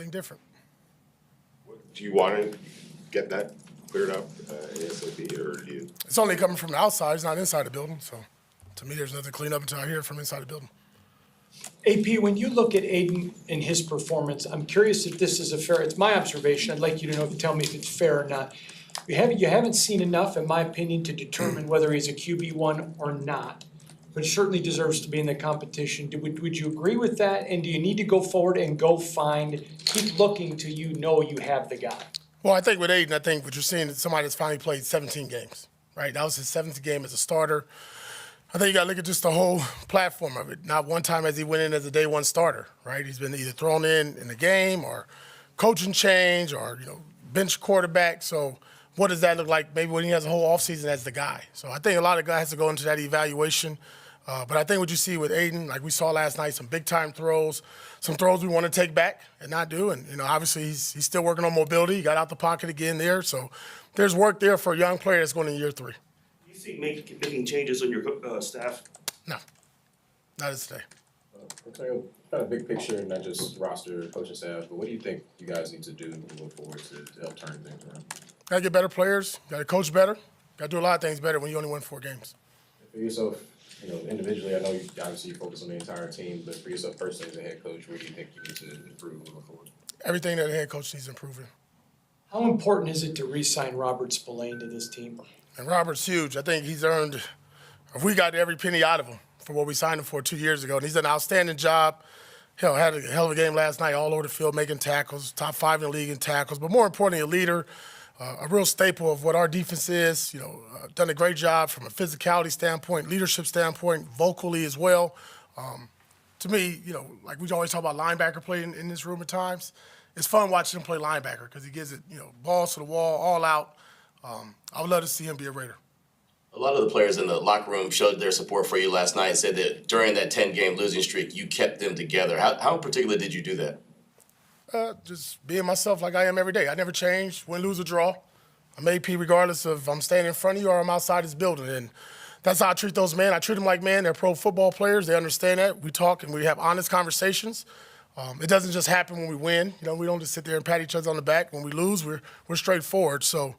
different. Do you want to get that cleared up ASAP, or do you? It's only coming from the outside. It's not inside the building. So to me, there's nothing to clean up until I hear it from inside the building. AP, when you look at Aiden and his performance, I'm curious if this is a fair, it's my observation, I'd like you to know, to tell me if it's fair or not. You haven't seen enough, in my opinion, to determine whether he's a QB1 or not, but certainly deserves to be in the competition. Would you agree with that? And do you need to go forward and keep looking till you know you have the guy? Well, I think with Aiden, I think what you're seeing is somebody that's finally played 17 games, right? That was his 17th game as a starter. I think you got to look at just the whole platform of it. Not one time has he went in as a day one starter, right? He's been either thrown in the game or coaching change or, bench quarterback. So what does that look like maybe when he has a whole offseason as the guy? So I think a lot of guys have to go into that evaluation. But I think what you see with Aiden, like we saw last night, some big-time throws, some throws we want to take back and not do. And, obviously he's still working on mobility. He got out the pocket again there. So there's work there for a young player that's going in year 3. Do you think making changes on your staff? No, not as today. Kind of big picture, not just roster, coaching staff, but what do you think you guys need to do moving forward to help turn things around? Got to get better players. Got to coach better. Got to do a lot of things better when you only win 4 games. For yourself, individually, I know you obviously focus on the entire team, but for yourself personally as a head coach, where do you think you need to improve moving forward? Everything that a head coach needs improving. How important is it to re-sign Robert Spillane to this team? And Robert's huge. I think he's earned, we got every penny out of him for what we signed him for 2 years ago. And he's done an outstanding job. Hell, had a hell of a game last night all over the field, making tackles, top 5 in the league in tackles. But more importantly, a leader, a real staple of what our defense is. Done a great job from a physicality standpoint, leadership standpoint, vocally as well. To me, like we always talk about linebacker play in this room at times. It's fun watching him play linebacker because he gives it, balls to the wall, all out. I would love to see him be a Raider. A lot of the players in the locker room showed their support for you last night and said that during that 10-game losing streak, you kept them together. How in particular did you do that? Just being myself like I am every day. I never change, win, lose, or draw. I'm AP regardless of if I'm standing in front of you or I'm outside this building. And that's how I treat those men. I treat them like men. They're pro football players. They understand that. We talk and we have honest conversations. It doesn't just happen when we win. We don't just sit there and pat each other on the back. When we lose, we're straightforward. So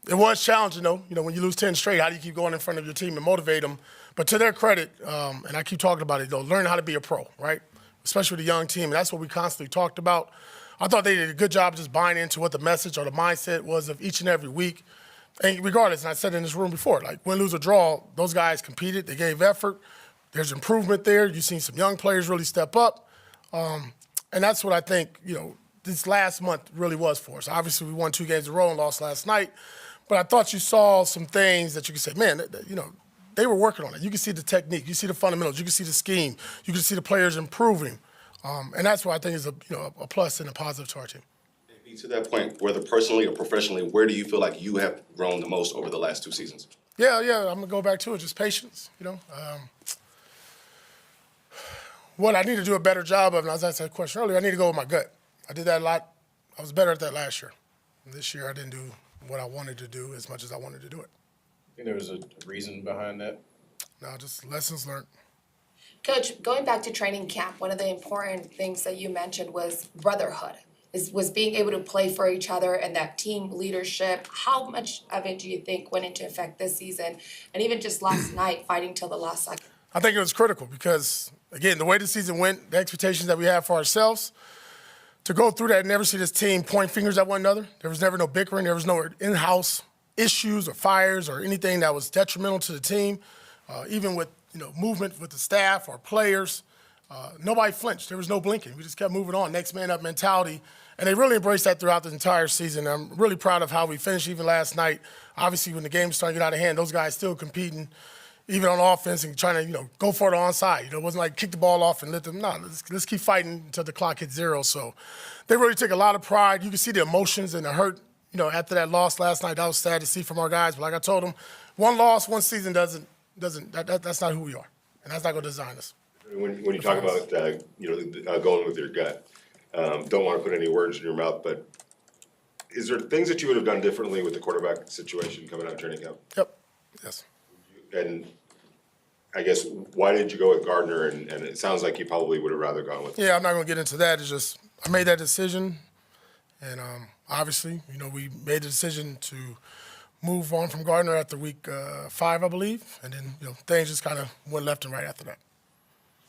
it was challenging, though. When you lose 10 straight, how do you keep going in front of your team and motivate them? But to their credit, and I keep talking about it, though, learn how to be a pro, right? Especially with a young team. And that's what we constantly talked about. I thought they did a good job just buying into what the message or the mindset was of each and every week. And regardless, and I said in this room before, like win, lose, or draw, those guys competed. They gave effort. There's improvement there. You've seen some young players really step up. And that's what I think, this last month really was for us. Obviously, we won 2 games in a row and lost last night. But I thought you saw some things that you could say, man, they were working on it. You can see the technique. You see the fundamentals. You can see the scheme. You can see the players improving. And that's what I think is a plus and a positive to our team. To that point, whether personally or professionally, where do you feel like you have grown the most over the last 2 seasons? Yeah, I'm going to go back to it, just patience, What I need to do a better job of, and as I said a question earlier, I need to go with my gut. I did that a lot. I was better at that last year. And this year I didn't do what I wanted to do as much as I wanted to do it. I think there was a reason behind that. No, just lessons learned. Coach, going back to training camp, one of the important things that you mentioned was brotherhood, was being able to play for each other and that team leadership. How much of it do you think went into effect this season and even just last night fighting till the last second? I think it was critical because, again, the way the season went, the expectations that we have for ourselves, to go through that and never see this team point fingers at one another. There was never no bickering. There was no in-house issues or fires or anything that was detrimental to the team, even with movement with the staff or players. Nobody flinched. There was no blinking. We just kept moving on, next man up mentality. And they really embraced that throughout the entire season. I'm really proud of how we finished even last night. Obviously, when the game started to get out of hand, those guys still competing, even on offense and trying to, go for it onside. It wasn't like kick the ball off and let them, no, let's keep fighting until the clock hits 0. So they really took a lot of pride. You can see the emotions and the hurt, after that loss last night. That was sad to see from our guys. But like I told them, one loss, one season that's not who we are. And that's not going to design us. When you talk about, going with your gut, don't want to put any words in your mouth, but is there things that you would have done differently with the quarterback situation coming out of training camp? Yep. Yes. And I guess, why did you go with Gardner? And it sounds like you probably would have rather gone with. Yeah, I'm not gonna get into that. It's just I made that decision, and obviously, we made the decision to move on from Gardner after week 5, I believe, and then things just kind of went left and right after that.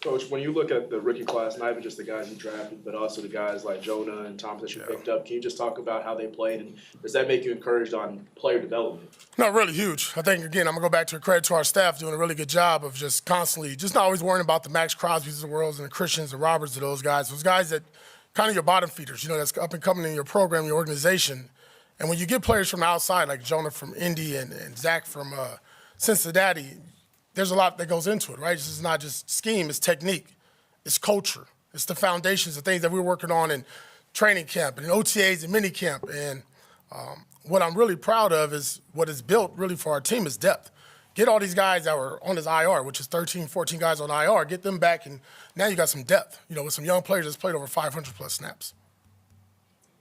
Coach, when you look at the rookie class, not even just the guys you drafted, but also the guys like Jonah and Thomas that you picked up, can you just talk about how they played, and does that make you encouraged on player development? No, really huge. I think, again, I'm going to go back to a credit to our staff doing a really good job of just constantly, just not always worrying about the Max Crosby's of the world and the Christians and Roberts of those guys that kind of your bottom feeders, that's up and coming in your program, your organization. And when you get players from the outside, like Jonah from Indy and Zach from Cincinnati, there's a lot that goes into it, right? This is not just scheme, it's technique, it's culture, it's the foundations, the things that we're working on in training camp and in OTAs and mini camp. And what I'm really proud of is what is built really for our team is depth. Get all these guys that were on this IR, which is 13, 14 guys on IR, get them back, and now you got some depth, with some young players that's played over 500 plus snaps.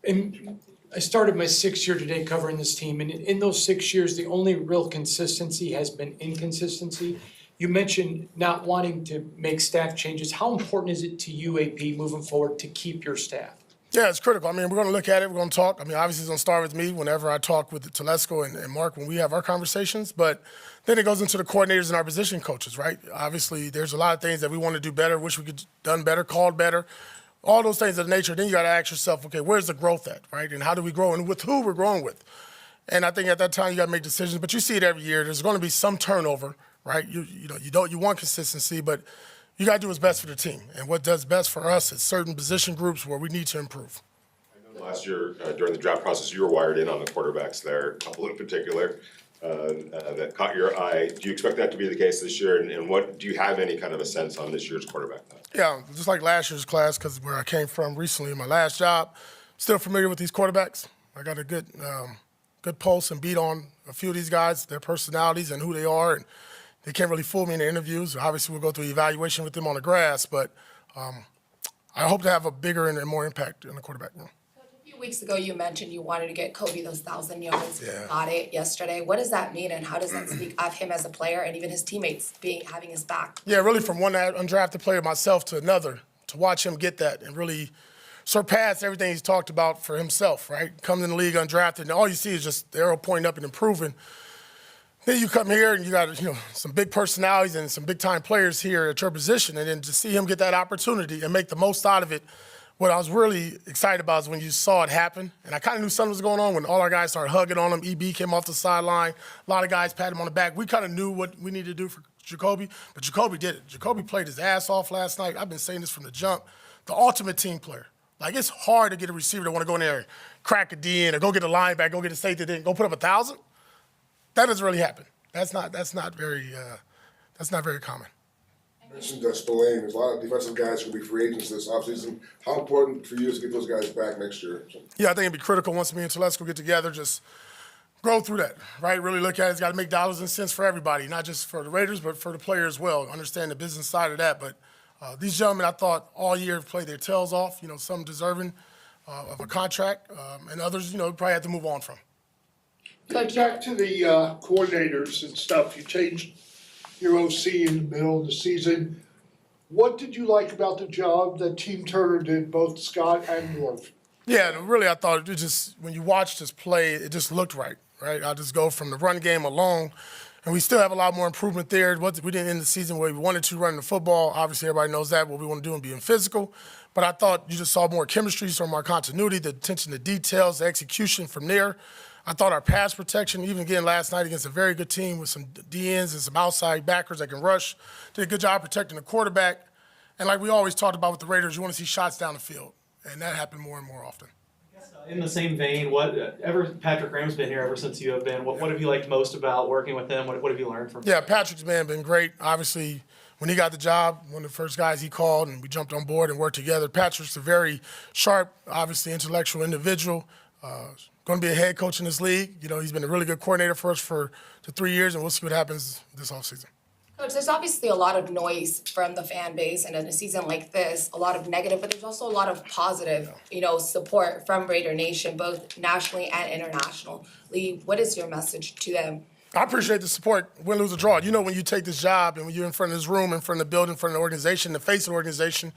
And I started my 6th year today covering this team, and in those 6 years, the only real consistency has been inconsistency. You mentioned not wanting to make staff changes. How important is it to you, AP, moving forward to keep your staff? Yeah, it's critical. I mean, we're going to look at it. We're going to talk. I mean, obviously, it's going to start with me whenever I talk with Telesco and Mark when we have our conversations. But then it goes into the coordinators and our position coaches, right? Obviously, there's a lot of things that we want to do better, wish we could done better, called better. All those things of nature. Then you got to ask yourself, okay, where's the growth at, right? And how do we grow and with who we're growing with? And I think at that time you got to make decisions. But you see it every year. There's going to be some turnover, right? You want consistency, but you got to do what's best for the team. And what does best for us is certain position groups where we need to improve. Last year, during the draft process, you were wired in on the quarterbacks there, a couple in particular that caught your eye. Do you expect that to be the case this year? And what do you have any kind of a sense on this year's quarterback class? Yeah, just like last year's class, because where I came from recently in my last job, still familiar with these quarterbacks. I got a good pulse and beat on a few of these guys, their personalities and who they are, and they can't really fool me in the interviews. Obviously, we'll go through evaluation with them on the grass, but I hope to have a bigger and more impact in the quarterback room. A few weeks ago, you mentioned you wanted to get Kobe those 1,000 yards. Yeah. Got it yesterday. What does that mean, and how does that speak of him as a player and even his teammates having his back? Yeah, really from one undrafted player myself to another, to watch him get that and really surpass everything he's talked about for himself, right? Coming in the league undrafted, and all you see is just the arrow pointing up and improving. Then you come here and you got some big personalities and some big-time players here at your position, and then to see him get that opportunity and make the most out of it. What I was really excited about is when you saw it happen, and I kind of knew something was going on when all our guys started hugging on him. EB came off the sideline. A lot of guys patted him on the back. We kind of knew what we needed to do for Jacoby, but Jacoby did it. Jacoby played his ass off last night. I've been saying this from the jump. The ultimate team player. Like, it's hard to get a receiver that want to go in there and crack a D in or go get a linebacker, go get a safety, then go put up 1,000. That doesn't really happen. That's not very common. You mentioned Spillane. There's a lot of defensive guys who will be free agents this offseason. How important for you is to get those guys back next year? Yeah, I think it'd be critical once me and Telesco get together, just grow through that, right? Really look at it. It's got to make dollars and cents for everybody, not just for the Raiders, but for the player as well. Understand the business side of that. But these gentlemen, I thought, all year have played their tails off, some deserving of a contract, and others, probably have to move on from. Coach, Back to the coordinators and stuff, you changed your OC in the middle of the season. What did you like about the job that Team Turner did, both Scott and North? Yeah, really, I thought it just, when you watched us play, it just looked right? I just go from the run game alone, and we still have a lot more improvement there. We didn't end the season where we wanted to run the football. Obviously, everybody knows that, what we want to do and being physical. But I thought you just saw more chemistry, saw more continuity, the attention to details, the execution from there. I thought our pass protection, even again last night against a very good team with some DNs and some outside backers that can rush, did a good job protecting the quarterback. And like we always talked about with the Raiders, you want to see shots down the field. And that happened more and more often. In the same vein, Patrick Graham's been here ever since you have been. What have you liked most about working with him? What have you learned from him? Yeah, Patrick's been great. Obviously, when he got the job, one of the first guys he called, and we jumped on board and worked together. Patrick's a very sharp, obviously intellectual individual. Going to be a head coach in this league. He's been a really good coordinator for us for the 3 years, and we'll see what happens this offseason. Coach, there's obviously a lot of noise from the fan base, and in a season like this, a lot of negative, but there's also a lot of positive, support from Raider Nation, both nationally and internationally. What is your message to them? I appreciate the support, win, lose, or draw. You know, when you take this job and when you're in front of this room, in front of the building, in front of the organization, the face of the organization,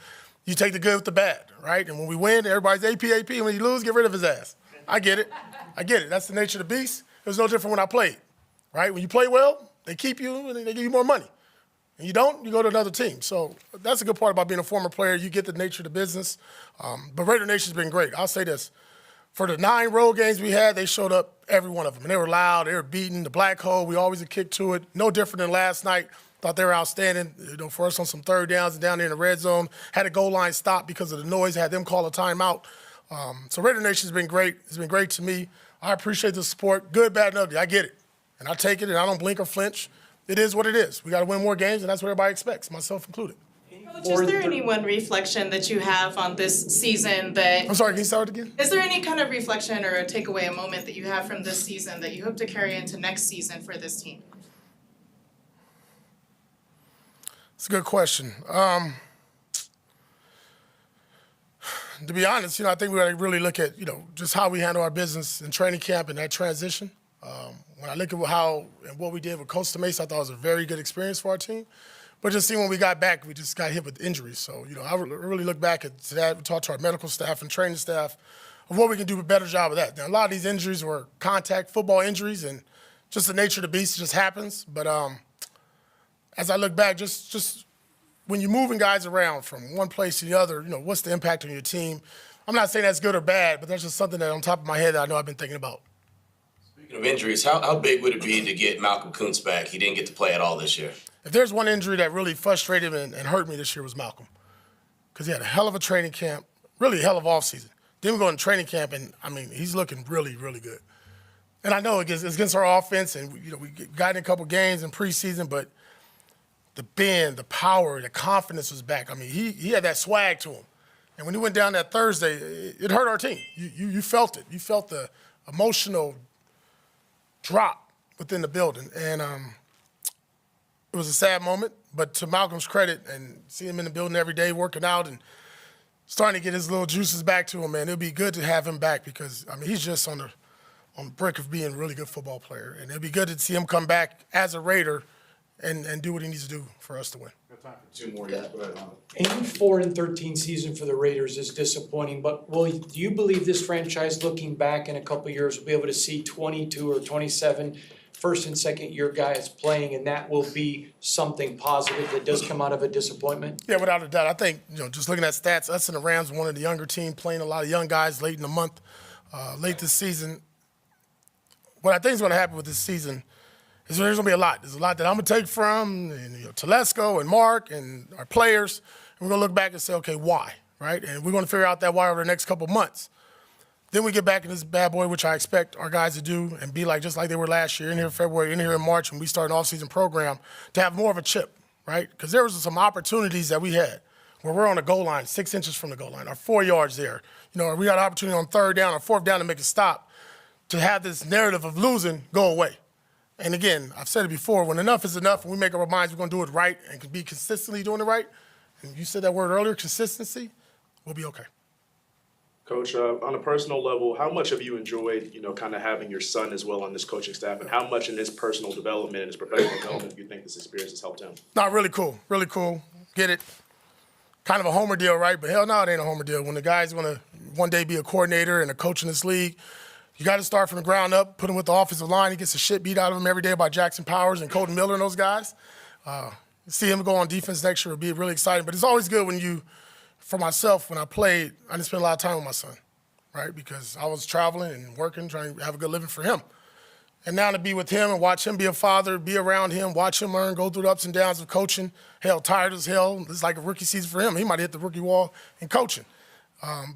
you take the good with the bad, right? And when we win, everybody's AP. When you lose, get rid of his ass. I get it. That's the nature of the beast. It was no different when I played, right? When you play well, they keep you and they give you more money. And you don't, you go to another team. So that's a good part about being a former player. You get the nature of the business. But Raider Nation's been great. I'll say this. For the 9 road games we had, they showed up, every one of them. And they were loud, they were beating. The black hole, we always had kicked to it. No different than last night. Thought they were outstanding, for us on some third downs and down there in the red zone. Had a goal line stop because of the noise, had them call a timeout. So Raider Nation's been great. It's been great to me. I appreciate the support. Good, bad, and ugly. I get it. And I take it, and I don't blink or flinch. It is what it is. We got to win more games, and that's what everybody expects, myself included. Coach, is there any one reflection that you have on this season that? I'm sorry, can you start again? Is there any kind of reflection or a takeaway, a moment that you have from this season that you hope to carry into next season for this team? It's a good question. To be honest, I think we got to really look at, just how we handle our business in training camp and that transition. When I look at how and what we did with Costa Mesa, I thought it was a very good experience for our team. But just seeing when we got back, we just got hit with injuries. So, I really look back at that. We talked to our medical staff and training staff of what we can do a better job of that. Now, a lot of these injuries were contact football injuries, and just the nature of the beast, it just happens. But as I look back, just when you're moving guys around from one place to the other, what's the impact on your team? I'm not saying that's good or bad, but that's just something that on top of my head that I know I've been thinking about. Speaking of injuries, how big would it be to get Malcolm Kuntz back? He didn't get to play at all this year. If there's one injury that really frustrated and hurt me this year was Malcolm, because he had a hell of a training camp, really a hell of offseason. Then we go into training camp, and, he's looking really, really good. And I know it's against our offense, and, we got in a couple games in preseason, but the bend, the power, the confidence was back. He had that swag to him. And when he went down that Thursday, it hurt our team. You felt it. You felt the emotional drop within the building. And it was a sad moment, but to Malcolm's credit, and seeing him in the building every day working out and starting to get his little juices back to him, man, it'll be good to have him back because, he's just on the brink of being a really good football player. And it'll be good to see him come back as a Raider and do what he needs to do for us to win. Got time for 2 more. Yes, go ahead. A 4-13 season for the Raiders is disappointing, but do you believe this franchise, looking back in a couple of years, will be able to see 22 or 27 first and second year guys playing, and that will be something positive that does come out of a disappointment? Yeah, without a doubt. I think, just looking at stats, us and the Rams were one of the younger teams, playing a lot of young guys late in the month, late this season. What I think is going to happen with this season is there's going to be a lot. There's a lot that I'm going to take from Telesco and Mark and our players. And we're going to look back and say, okay, why, right? And we're going to figure out that why over the next couple of months. Then we get back in this bad boy, which I expect our guys to do and be just like they were last year, in here in February, in here in March, when we started an off-season program, to have more of a chip, right? Because there was some opportunities that we had where we're on the goal line, 6 inches from the goal line, or 4 yards there. We got an opportunity on third down or fourth down to make a stop, to have this narrative of losing go away. And again, I've said it before, when enough is enough and we make up our minds we're going to do it right and can be consistently doing it right, and you said that word earlier, consistency, we'll be okay. Coach, on a personal level, how much have you enjoyed, kind of having your son as well on this coaching staff, and how much in his personal development and his professional development do you think this experience has helped him? No, really cool, really cool. Get it? Kind of a homer deal, right? But hell no, it ain't a homer deal. When the guy's going to one day be a coordinator and a coach in this league, you got to start from the ground up, put him with the offensive line. He gets the shit beat out of him every day by Jackson Powers and Colton Miller and those guys. See him go on defense next year would be really exciting. But it's always good when for myself, when I played, I didn't spend a lot of time with my son, right? Because I was traveling and working, trying to have a good living for him. And now to be with him and watch him be a father, be around him, watch him learn, go through the ups and downs of coaching. Hell, tired as hell. It's like a rookie season for him. He might hit the rookie wall in coaching.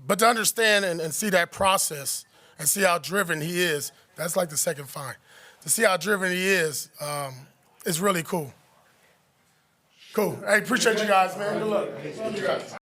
But to understand and see that process and see how driven he is, that's like the second fine. To see how driven he is really cool. Cool. Hey, appreciate you guys, man. Good luck. Love you guys.